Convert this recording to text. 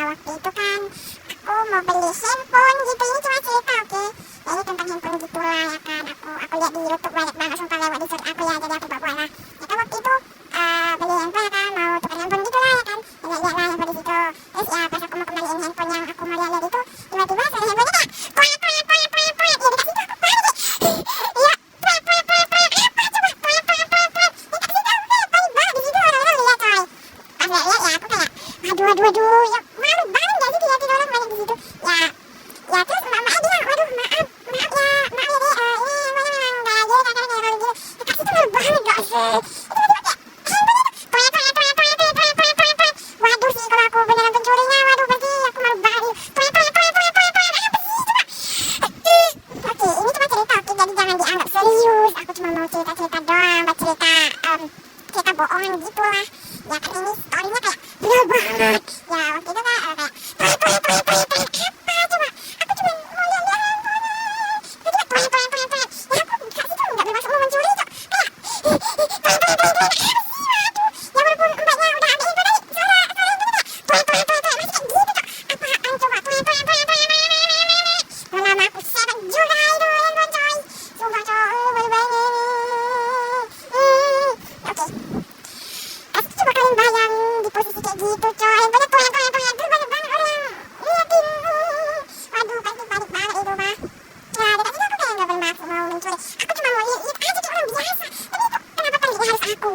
waktu itu kan aku mau beli handphone gitu, ini cuma cerita, oke. Ya ini tentang handphone gitu lah ya kan, aku lihat di YouTube banyak banget sumpah lewat di story aku ya, jadi aku bawa lah. Ya kan waktu itu beli handphone ya kan, mau tukar handphone gitu lah ya kan, lihat-lihat lah handphone di situ. Terus ya pas aku mau kembaliin handphone yang aku mau lihat itu, tiba-tiba suara handphonenya kayak poyak poyak poyak poyak poyak, ya dikasih itu aku panik. Ya poyak poyak poyak poyak, apa coba poyak poyak poyak poyak, ya dikasih itu aku kayak panik banget di situ, orang-orang lihat coy. Pas lihat ya aku kayak aduh ya malu banget gak sih dilihatin orang banyak di situ. Ya terus emak-emaknya bilang waduh maaf ya deh, ini handphonenya memang gak jadi kakaknya kayak kalau gitu. Ya kasih itu malu banget gak sih, waduh sih kalau aku beneran pencurinya, waduh berarti aku malu banget. Oke, ini cuma cerita, oke, jadi jangan dianggap serius. Aku cuma mau cerita-cerita doang, buat cerita bohongan gitu lah. Ya kan ini storynya kayak real banget. Ya waktu itu kan kayak apa coba? Aku cuma mau lihat-lihat handphonenya. Tiba-tiba poyak. Ya aku kasih tuh nggak bermaksud mau mencuri cok. Kayak apa sih, waduh. Ya walaupun mbaknya udah ada info tadi, suara handphonenya masih kayak gitu cok. Apaan coba? Lama aku sebek juga itu handphone coy. Sumpah coy, malu banget. Oke. Pasti coba kalian bayang di posisi kayak gitu coy, handphonenya poyak terus banyak banget orang liatin. Waduh pasti panik banget itu mah. Ya dekat sini aku kayak gak bermaksud mau mencuri, aku cuma mau lihat aja tuh orang biasa, tapi itu kenapa paniknya harus aku.